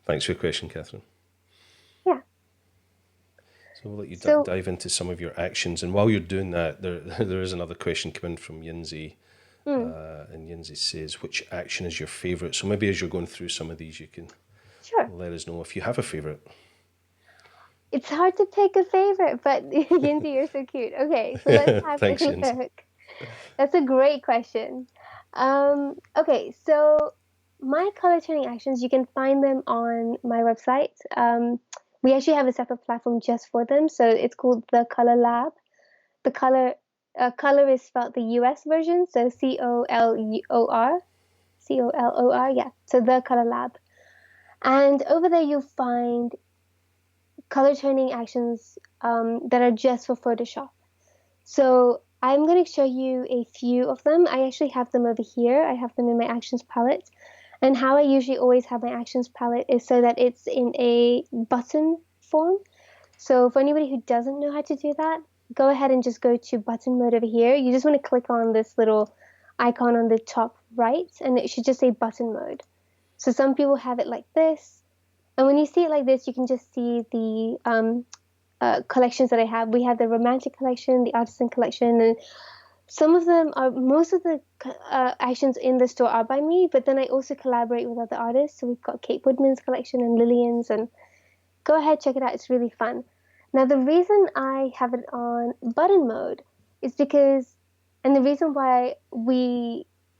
Thanks for your question, Catherine. Yeah. So we'll let you So, dive into some of your actions. And while you're doing that, there is another question coming from Yinzi. mm, And Yinzi says, which action is your favorite? So maybe as you're going through some of these, you can sure. let us know if you have a favorite. It's hard to pick a favorite, but Yinzi, you're so cute. Okay, so let's have a Thanks, Yinzi. look. That's a great question. Okay, so my color tuning actions, you can find them on my website. We actually have a separate platform just for them. So it's called the Color Lab. The color is spelled the US version. So COLOR, yeah. So the Color Lab. And over there, you'll find color toning actions that are just for Photoshop. So I'm going to show you a few of them. I actually have them over here. I have them in my actions palette. And how I usually always have my actions palette is so that it's in a button form. So for anybody who doesn't know how to do that, go ahead and just go to button mode over here. You just want to click on this little icon on the top right, and it should just say button mode. So some people have it like this. And when you see it like this, you can just see the collections that I have. We have the romantic collection, the artisan collection, and most of the actions in the store are by me, but then I also collaborate with other artists. So we've got Kate Woodman's collection and Lillian's, and go ahead, check it out. It's really fun. Now, the reason I have it on button mode is because, and the reason why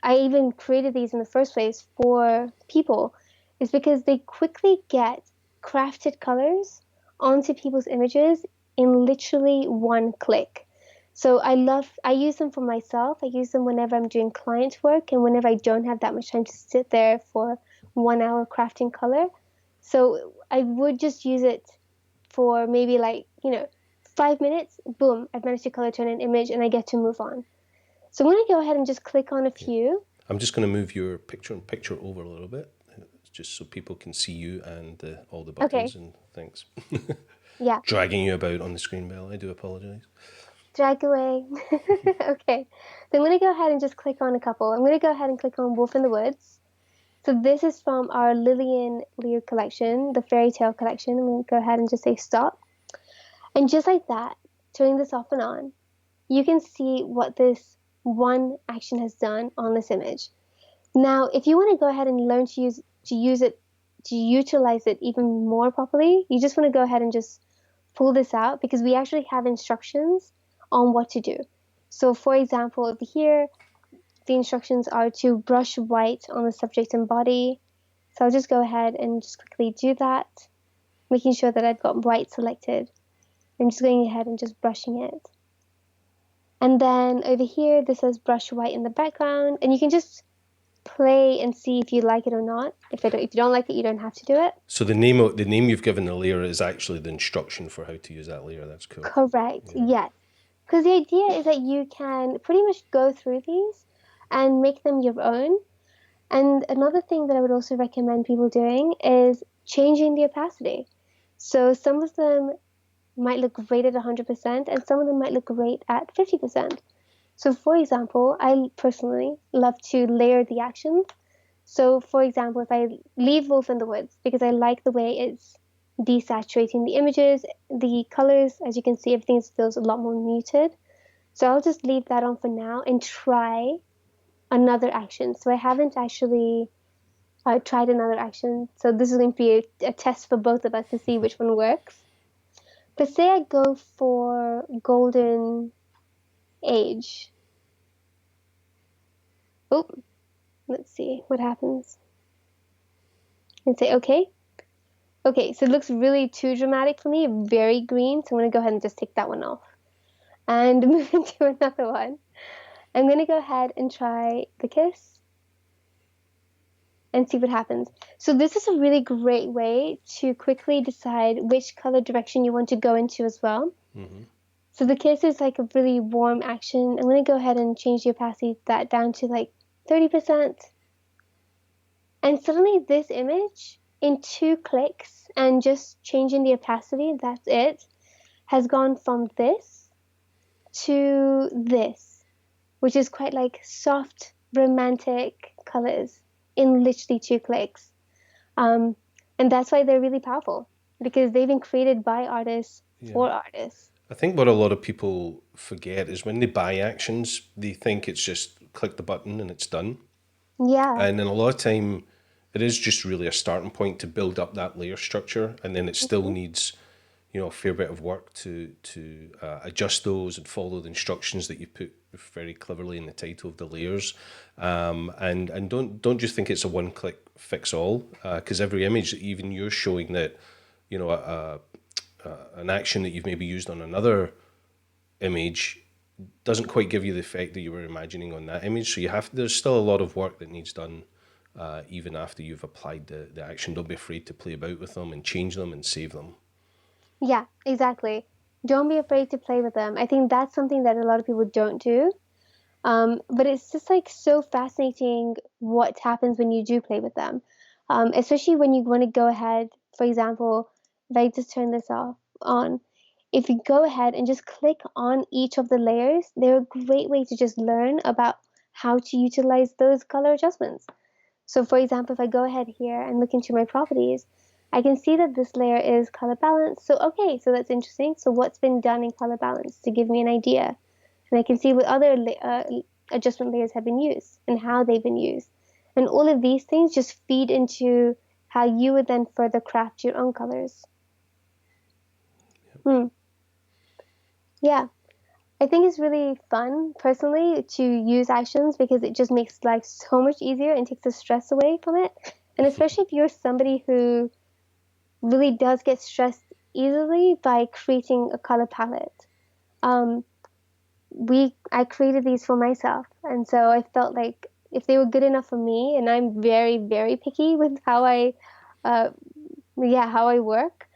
I even created these in the first place for people is because they quickly get crafted colors onto people's images in literally one click. So I use them for myself. I use them whenever I'm doing client work and whenever I don't have that much time to sit there for 1 hour crafting color. So I would just use it for maybe 5 minutes. Boom, I've managed to color turn an image and I get to move on. So I'm going to go ahead and just click on a few. I'm just going to move your picture over a little bit, just so people can see you and all the buttons Okay, and things. yeah, Dragging you about on the screen, Belle. I do apologise. drag away. Okay, so I'm going to go ahead and just click on a couple. I'm going to go ahead and click on Wolf in the Woods. So this is from our Lillian Lear collection, the fairy tale collection. I'm going to go ahead and just say stop. And just like that, turning this off and on, you can see what this one action has done on this image. Now, if you want to go ahead and learn to use it, to utilize it even more properly, you just want to go ahead and just pull this out because we actually have instructions on what to do. So for example, over here, the instructions are to brush white on the subject and body. So I'll just go ahead and just quickly do that, making sure that I've got white selected. I'm just going ahead and just brushing it. And then over here, this says brush white in the background, and you can just play and see if you like it or not. If you don't like it, you don't have to do it. So the name you've given the layer is actually the instruction for how to use that layer. That's cool. Correct. Yes. Because the idea is that you can pretty much go through these and make them your own. And another thing that I would also recommend people doing is changing the opacity. So some of them might look great at 100% and some of them might look great at 50%. So for example, I personally love to layer the actions. So for example, if I leave Wolf in the Woods because I like the way it's desaturating the images, the colors, as you can see, everything feels a lot more muted. So I'll just leave that on for now and try another action. So I haven't actually tried another action. So this is going to be a test for both of us to see which one works. But say I go for Golden Age. Oh, let's see what happens. And say okay. Okay, so it looks really too dramatic for me, very green. So I'm going to go ahead and just take that one off and move into another one. I'm going to go ahead and try the kiss and see what happens. So this is a really great way to quickly decide which color direction you want to go into as well. Mm-hmm. So the kiss is like a really warm action. I'm going to go ahead and change the opacity that down to like 30%. And suddenly this image, in 2 clicks and just changing the opacity, that's it, has gone from this to this, which is quite like soft, romantic colors in literally 2 clicks. And that's why they're really powerful, because they've been created by artists for artists. I think what a lot of people forget is when they buy actions, they think it's just click the button and it's done. Yeah. And then a lot of time, it is just really a starting point to build up that layer structure, and then it still needs, a fair bit of work to adjust those and follow the instructions that you put very cleverly in the title of the layers. And don't just think it's a one click fix all, because every image that even you're showing that, an action that you've maybe used on another image doesn't quite give you the effect that you were imagining on that image. So there's still a lot of work that needs done, even after you've applied the action. Don't be afraid to play about with them and change them and save them. Yeah, exactly. Don't be afraid to play with them. I think that's something that a lot of people don't do. But it's just like so fascinating what happens when you do play with them. Especially when you want to go ahead, for example, if I just turn this on, if you go ahead and just click on each of the layers, they're a great way to just learn about how to utilize those color adjustments. So for example, if I go ahead here and look into my properties, I can see that this layer is color balance. So okay, so that's interesting. So what's been done in color balance to give me an idea? And I can see what other adjustment layers have been used and how they've been used. And all of these things just feed into how you would then further craft your own colors. Yeah. I think it's really fun, personally, to use actions because it just makes life so much easier and takes the stress away from it. And especially if you're somebody who really does get stressed easily by creating a color palette. I created these for myself, and so I felt like if they were good enough for me, and I'm very, very picky with how I yeah, how I work,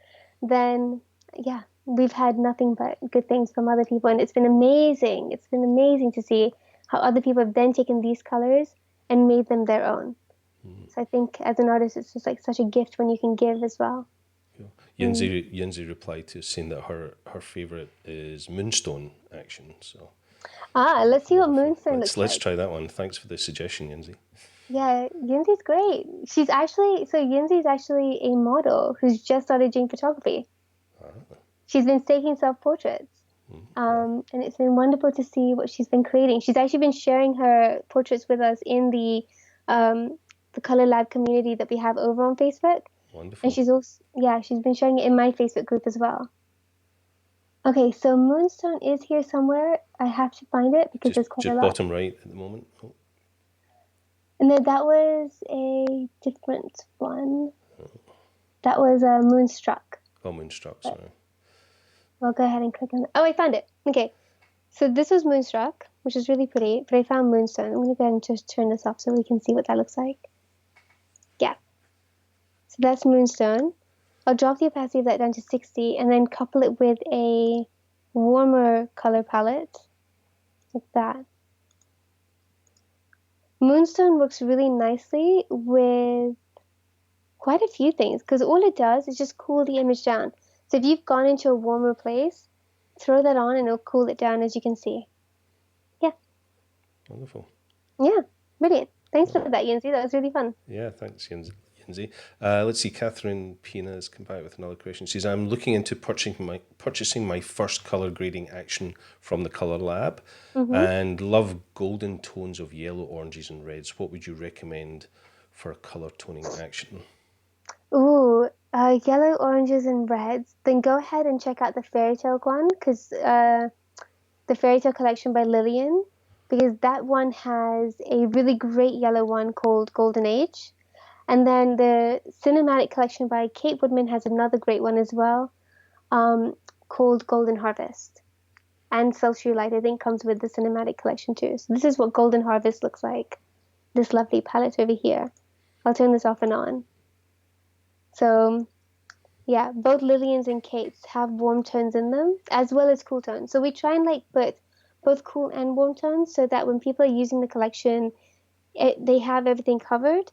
then yeah, we've had nothing but good things from other people, and it's been amazing. It's been amazing to see how other people have then taken these colors and made them their own. So I think as an artist, it's just like such a gift when you can give as well. Cool. Mm. Yinzi replied to us saying that her favourite is Moonstone action. So Ah, she's let's see what wonderful. Moonstone looks Let's like. try that one. Thanks for the suggestion, Yinzi. Yeah, Yunzi's great. Yunzi's actually a model who's just started doing photography. She's been taking self-portraits. And it's been wonderful to see what she's been creating. She's actually been sharing her portraits with us in the Color Lab community that we have over on Facebook. And Wonderful. she's been sharing it in my Facebook group as well. Okay, so Moonstone is here somewhere. I have to find it because there's quite a Just lot. bottom right at the moment. Oh, And then that was a different one. That was a Moonstruck. oh Moonstruck, But sorry. I'll go ahead and click on it. Oh, I found it. Okay, so this was Moonstruck, which is really pretty, but I found Moonstone. I'm going to go ahead and just turn this off so we can see what that looks like. Yeah, so that's Moonstone. I'll drop the opacity of that down to 60 and then couple it with a warmer color palette, like that. Moonstone works really nicely with quite a few things because all it does is just cool the image down. So if you've gone into a warmer place, throw that on and it'll cool it down, as you can see. Yeah, Wonderful. yeah, brilliant. Thanks for that, Yancy. That was really fun. Yeah, thanks, Yinzi. Let's see, Catherine Pina has come back with another question. She says, I'm looking into purchasing my first colour grading action from the Colour Lab Mm-hmm. and love golden tones of yellow, oranges, and reds. What would you recommend for a colour toning action? Ooh, yellow, oranges, and reds. Then go ahead and check out the fairy tale one because the fairy tale collection by Lillian, because that one has a really great yellow one called Golden Age. And then the cinematic collection by Kate Woodman has another great one as well, um, called Golden Harvest. And Celestial Light, I think, comes with the cinematic collection too. So this is what Golden Harvest looks like. This lovely palette over here. I'll turn this off and on. So yeah, both Lillian's and Kate's have warm tones in them as well as cool tones. So we try and like put both cool and warm tones so that when people are using the collection, they have everything covered.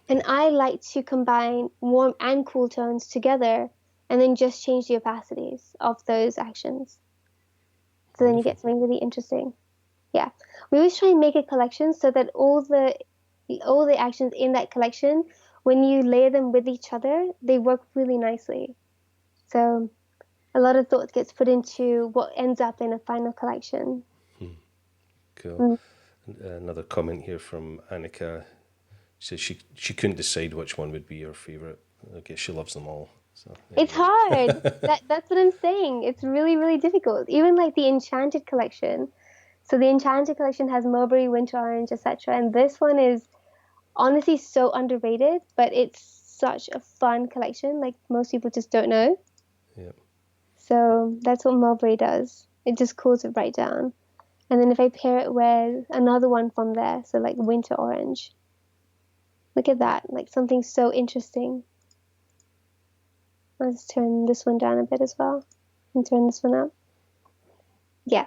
And I like to combine warm and cool tones together and then just change the opacities of those actions. So then you Wonderful. get something really interesting. Yeah. We always try and make a collection so that all the actions in that collection, when you layer them with each other, they work really nicely. So a lot of thought gets put into what ends up in a final collection. Cool. Mm. Another comment here from Annika. She says she couldn't decide which one would be her favourite. I guess she loves them all. So there It's you go. hard. That's what I'm saying. It's really, really difficult. Even like the Enchanted collection. So the Enchanted collection has Mulberry, Winter Orange, etc. And this one is honestly so underrated, but it's such a fun collection. Like most people just don't know. Yeah. So that's what Mulberry does. It just cools it right down. And then if I pair it with another one from there, so like Winter Orange, look at that, like something so interesting. Let's turn this one down a bit as well and turn this one up. Yeah.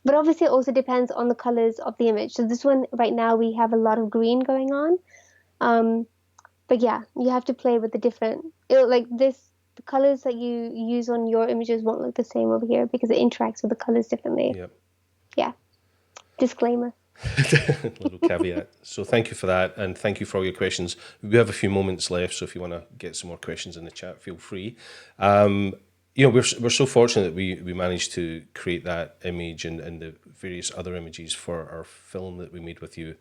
But obviously, it also depends on the colors of the image. So this one right now, we have a lot of green going on. Um, but yeah, you have to play with the different, like this, the colors that you use on your images won't look the same over here because it interacts with the colors differently. Yep. Yeah. Disclaimer. Little caveat. So thank you for that, and thank you for all your questions. We have a few moments left, so if you want to get some more questions in the chat, feel free. We're so fortunate that we managed to create that image and the various other images for our film that we made with you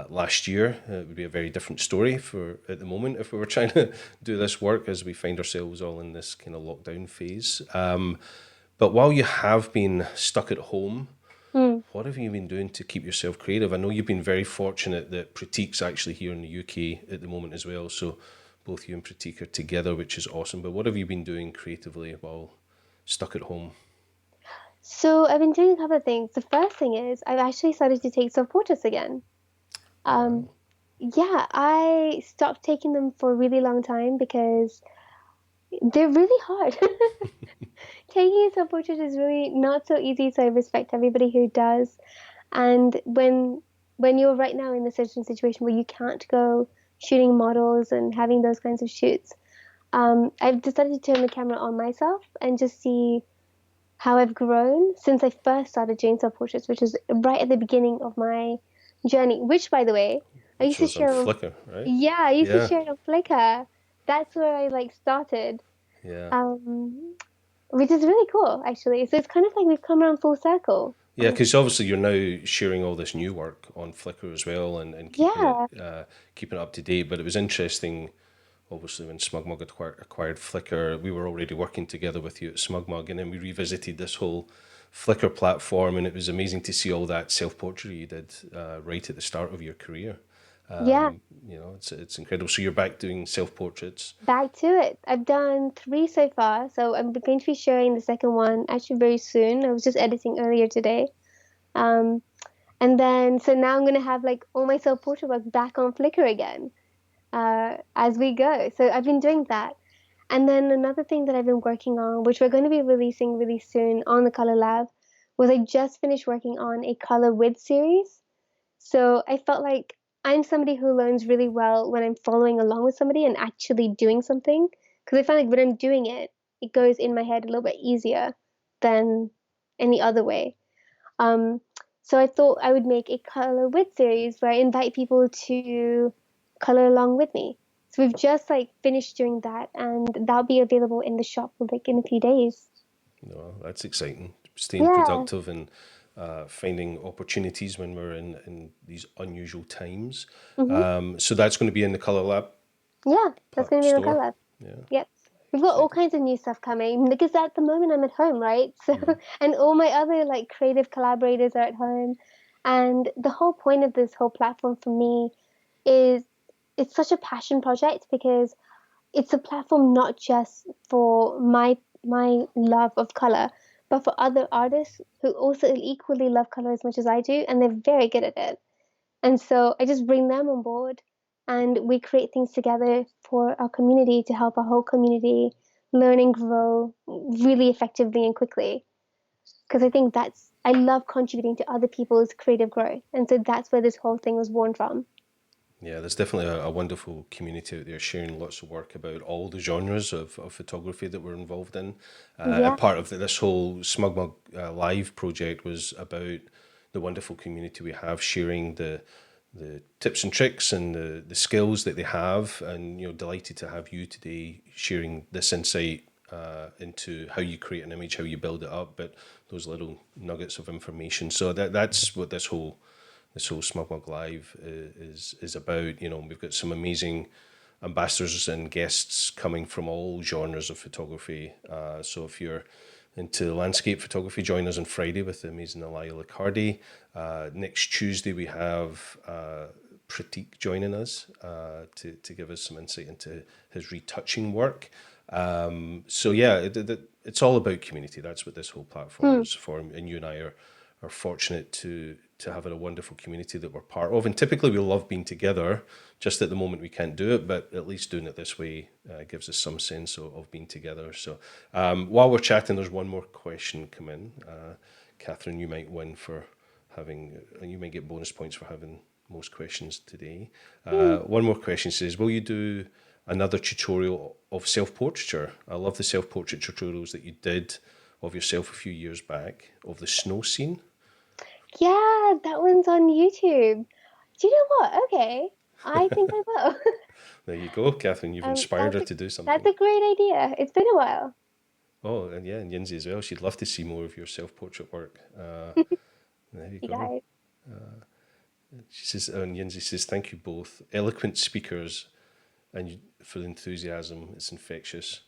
last year. It would be a very different story for at the moment if we were trying to do this work as we find ourselves all in this kind of lockdown phase. But while you have been stuck at home, Mm. what have you been doing to keep yourself creative? I know you've been very fortunate that Pratik's actually here in the UK at the moment as well. So both you and Pratik are together, which is awesome. But what have you been doing creatively while stuck at home? So I've been doing a couple of things. The first thing is I've actually started to take self-portraits again. Um, Wow. Yeah, I stopped taking them for a really long time because they're really hard. Taking a self-portrait is really not so easy, so I respect everybody who does. And when you're right now in a certain situation where you can't go shooting models and having those kinds of shoots, I've decided to turn the camera on myself and just see how I've grown since I first started doing self portraits, which was right at the beginning of my journey. Which, by the way, I Which used to was on share on, Flickr, right? yeah, I used to Yeah, share it on Flickr. That's where I like started, yeah. um, which is really cool actually. So it's kind of like we've come around full circle. Yeah, because obviously you're now sharing all this new work on Flickr as well, and Yeah, keeping it up to date. But it was interesting, obviously, when SmugMug acquired Flickr, we were already working together with you at SmugMug, and then we revisited this whole Flickr platform, and it was amazing to see all that self portrait you did right at the start of your career. yeah. It's incredible. So you're back doing self portraits. Back to it. I've done three so far, so I'm going to be sharing the second one actually very soon. I was just editing earlier today. Um, and then so now I'm gonna have like all my self-portrait work back on Flickr again, as we go. So I've been doing that. And then another thing that I've been working on, which we're going to be releasing really soon on the Color Lab, was I just finished working on a color with series. So I felt like I'm somebody who learns really well when I'm following along with somebody and actually doing something. Because I find like when I'm doing it, it goes in my head a little bit easier than any other way. Um, so I thought I would make a color with series where I invite people to color along with me. So we've just like finished doing that, and that'll be available in the shop like in a few days. No, that's exciting. Staying Yeah. productive and finding opportunities when we're in these unusual times. Hmm. So that's going to be in the Color Lab Yeah, that's gonna be in the store. color. Yeah, Yep. We've got all exciting. kinds of new stuff coming because at the moment I'm at home, right? So, and all my other like creative collaborators are at home. And the whole point of this whole platform for me is it's such a passion project because it's a platform not just for my love of color, but for other artists who also equally love color as much as I do, and they're very good at it. And so I just bring them on board and we create things together for our community to help our whole community learn and grow really effectively and quickly. Because I think I love contributing to other people's creative growth. And so that's where this whole thing was born from. Yeah, there's definitely a wonderful community out there sharing lots of work about all the genres of photography that we're involved in. And Yeah. part of this whole SmugMug Live project was about the wonderful community we have sharing the tips and tricks and the skills that they have. And, delighted to have you today sharing this insight into how you create an image, how you build it up, but those little nuggets of information. So that's what this whole SmugMug Live is about. We've got some amazing ambassadors and guests coming from all genres of photography. So if you're into landscape photography, join us on Friday with the amazing Elia Licardi. Next Tuesday we have Pratik joining us to give us some insight into his retouching work. So yeah, it's all about community. That's what this whole platform Hmm. is for, and you and I are fortunate to have a wonderful community that we're part of. And typically we love being together. Just at the moment we can't do it, but at least doing it this way gives us some sense of being together. So while we're chatting, there's one more question come in. Catherine, you might win for you might get bonus points for having most questions today. Hmm. One more question says, will you do another tutorial of self-portraiture? I love the self-portrait tutorials that you did of yourself a few years back of the snow scene. Yeah, that one's on YouTube. Do you know what? Okay. I think I will. There you go, Catherine. You've inspired her to do That's something. a great idea. It's been a while. Oh, and yeah, and Yinzi as well. She'd love to see more of your self-portrait work. There you You go. guys. She says, and Yinzi says, thank you both. Eloquent speakers for the enthusiasm. It's infectious.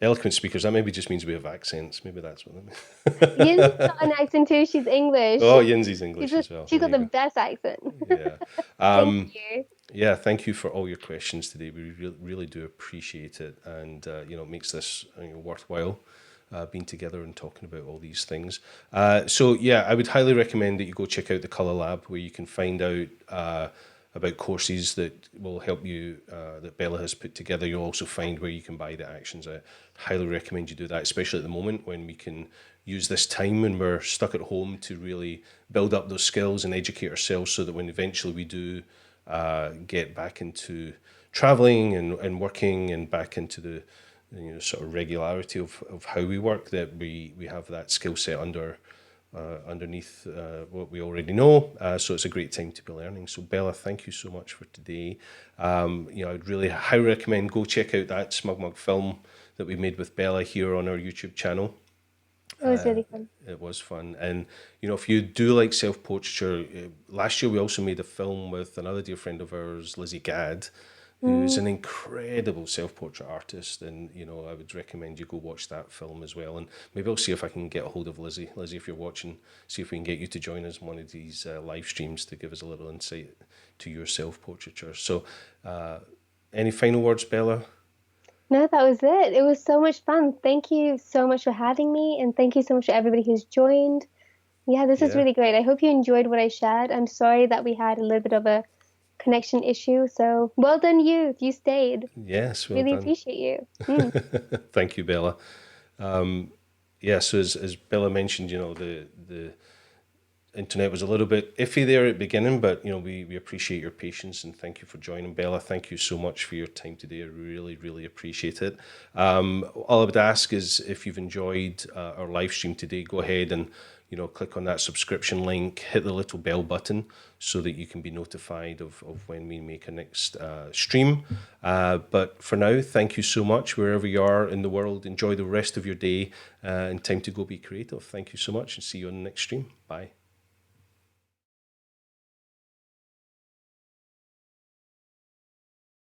Eloquent speakers, that maybe just means we have accents. Maybe that's what that means. Yin's got an accent too. She's English. Oh, Yinzi's English as well. She's There got you the go. best accent. Yeah. Thank you. Yeah, thank you for all your questions today. We really do appreciate it, and it makes this worthwhile being together and talking about all these things. So yeah, I would highly recommend that you go check out the Color Lab, where you can find out about courses that will help you, that Bella has put together. You'll also find where you can buy the actions. I highly recommend you do that, especially at the moment when we can use this time when we're stuck at home to really build up those skills and educate ourselves, so that when eventually we do get back into traveling and working and back into the sort of regularity of how we work, that we have that skill set underneath what we already know. So it's a great time to be learning. So Bella, thank you so much for today. I'd really highly recommend go check out that SmugMug film that we made with Bella here on our YouTube channel. It was really fun. It was fun. And, if you do like self-portraiture, last year we also made a film with another dear friend of ours, Lizzie Gadd, who's Mm. an incredible self-portrait artist. And, I would recommend you go watch that film as well. And maybe I'll see if I can get a hold of Lizzie. Lizzie, if you're watching, see if we can get you to join us in one of these live streams to give us a little insight to your self-portraiture. So, any final words, Bella? No, that was it. It was so much fun. Thank you so much for having me, and thank you so much to everybody who's joined. Yeah, this is Yeah. really great. I hope you enjoyed what I shared. I'm sorry that we had a little bit of a connection issue. So well done, you. You stayed. Yes, well Really done. appreciate you. Mm. Thank you, Bella. Yeah, so as Bella mentioned, the internet was a little bit iffy there at the beginning, but we appreciate your patience and thank you for joining. Bella, thank you so much for your time today. I really, really appreciate it. All I would ask is, if you've enjoyed our live stream today, go ahead and click on that subscription link, hit the little bell button so that you can be notified of when we make a next stream. But for now, thank you so much wherever you are in the world. Enjoy the rest of your day and time to go be creative. Thank you so much and see you on the next stream. Bye.